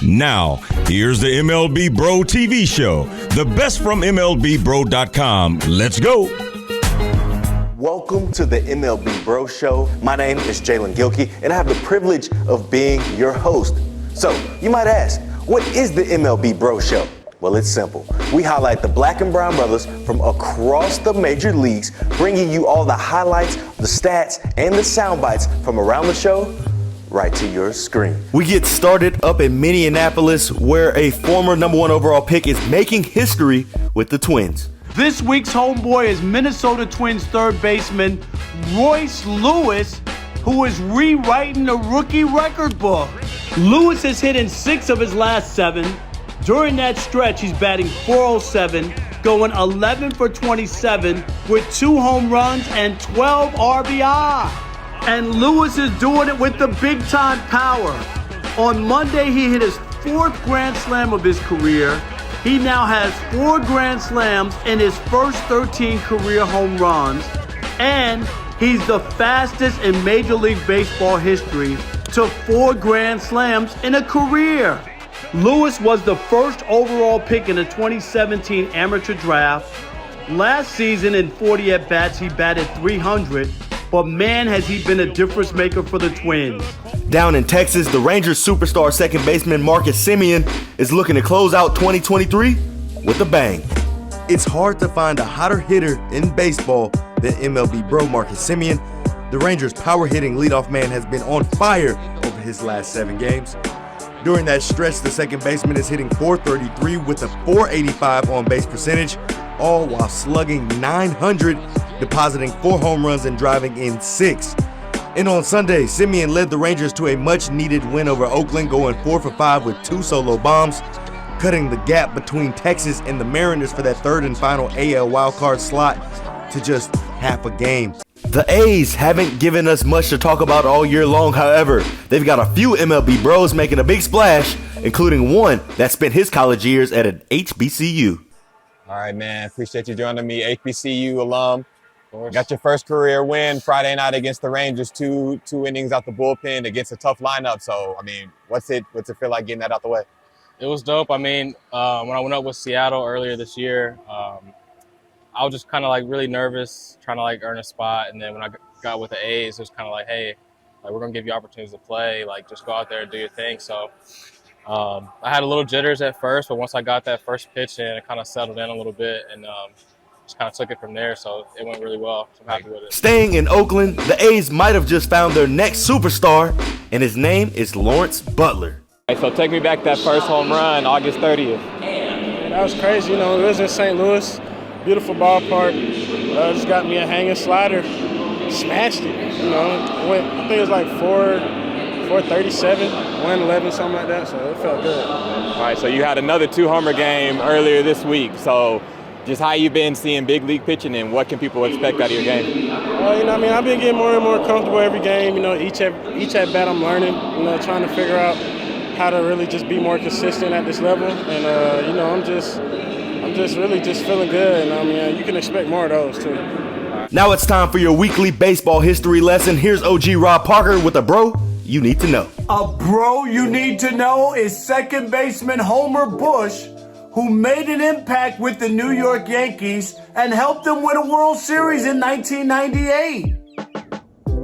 Now, here's the MLBbro TV show. The best from MLBbro.com. Let's go. Welcome to the MLBbro show. My name is Jaelen Gilkey, and I have the privilege of being your host. So, you might ask, what is the MLBbro show? Well, it's simple. We highlight the black and brown brothers from across the major leagues, bringing you all the highlights, the stats, and the sound bites from around the show right to your screen. We get started up in Minneapolis, where a former #1 overall pick is making history with the Twins. This week's homeboy is Minnesota Twins third baseman Royce Lewis, who is rewriting the rookie record book. Lewis has hit in 6 of his last 7. During that stretch, he's batting .407, going 11 for 27 with 2 home runs and 12 RBI. And Lewis is doing it with the big-time power. On Monday, he hit his 4th Grand Slam of his career. He now has 4 Grand Slams in his first 13 career home runs. And he's the fastest in Major League Baseball history to 4 Grand Slams in a career. Lewis was the first overall pick in the 2017 amateur draft. Last season in 40 at-bats, he batted .300. But man, has he been a difference maker for the Twins. Down in Texas, the Rangers superstar second baseman Marcus Semien is looking to close out 2023 with a bang. It's hard to find a hotter hitter in baseball than MLBbro Marcus Semien. The Rangers' power-hitting leadoff man has been on fire over his last 7 games. During that stretch, the second baseman is hitting .433 with a .485 on-base percentage, all while slugging .900, depositing 4 home runs and driving in 6. And on Sunday, Semien led the Rangers to a much-needed win over Oakland, going 4 for 5 with 2 solo bombs, cutting the gap between Texas and the Mariners for that 3rd and final AL wildcard slot to just half a game. The A's haven't given us much to talk about all year long. However, they've got a few MLB bros making a big splash, including one that spent his college years at an HBCU. All right, man. Appreciate you joining me, HBCU alum. Got your first career win Friday night against the Rangers, two innings out the bullpen against a tough lineup. So, I mean, what's it feel like getting that out the way? It was dope. I mean, when I went up with Seattle earlier this year, I was just kind of like really nervous, trying to like earn a spot. And then when I got with the A's, it was kind of like, hey, like we're gonna give you opportunities to play. Like just go out there and do your thing. So I had a little jitters at first, but once I got that first pitch in, it kind of settled in a little bit and just kind of took it from there. So it went really well. So I'm happy with it. Staying in Oakland, the A's might have just found their next superstar, and his name is Lawrence Butler. Hey, so take me back to that first home run, August 30th. That was crazy. You know, it was in St. Louis. Beautiful ballpark. Just got me a hanging slider. Smashed it. You know, I think it was like 437, 111, something like that. So it felt good. All right, so you had another 2-homer game earlier this week. So just how you been seeing big league pitching and what can people expect out of your game? You know, I mean, I've been getting more and more comfortable every game. You know, each at bat I'm learning. You know, trying to figure out how to really just be more consistent at this level. And you know, I'm just really just feeling good, and I mean, you can expect more of those too. Now it's time for your weekly baseball history lesson. Here's OG Rob Parker with a bro you need to know. A bro you need to know is second baseman Homer Bush, who made an impact with the New York Yankees and helped them win a World Series in 1998.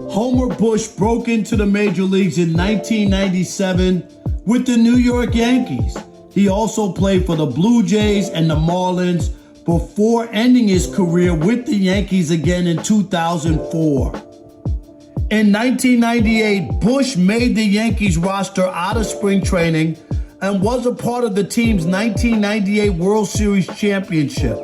Homer Bush broke into the major leagues in 1997 with the New York Yankees. He also played for the Blue Jays and the Marlins before ending his career with the Yankees again in 2004. In 1998, Bush made the Yankees roster out of spring training and was a part of the team's 1998 World Series championship.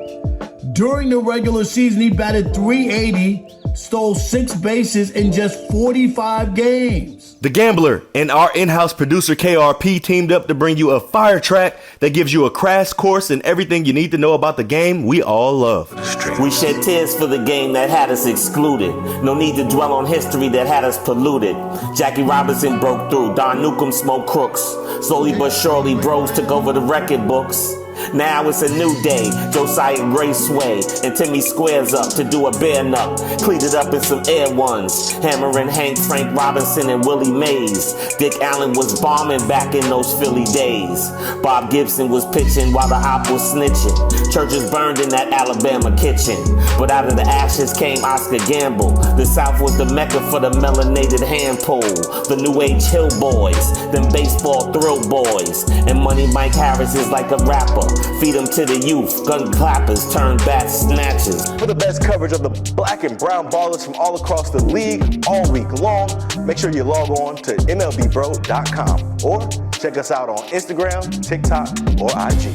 During the regular season, he batted .380, stole 6 bases in just 45 games. The Gambler and our in-house producer KRP teamed up to bring you a fire track that gives you a crash course in everything you need to know about the game we all love. We shed tears for the game that had us excluded. No need to dwell on history that had us polluted. Jackie Robinson broke through, Don Newcomb smoked crooks. Slowly but surely, bros took over the record books. Now it's a new day. Josiah Gray sway, and Timmy squares up to do a bear nut. Cleated up in some Air Ones. Hammering Hank, Frank Robinson, and Willie Mays. Dick Allen was bombing back in those Philly days. Bob Gibson was pitching while the op was snitching. Churches burned in that Alabama kitchen. But out of the ashes came Oscar Gamble. The South was the mecca for the melanated hand pole. The New Age Hill Boys, them baseball thrill boys. And Money Mike Harris is like a rapper. Feed them to the youth, gun clappers turn bat snatchers. For the best coverage of the black and brown ballers from all across the league all week long, make sure you log on to MLBbro.com or check us out on Instagram, TikTok, or IG.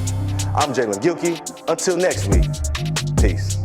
I'm Jaelen Gilkey. Until next week, peace.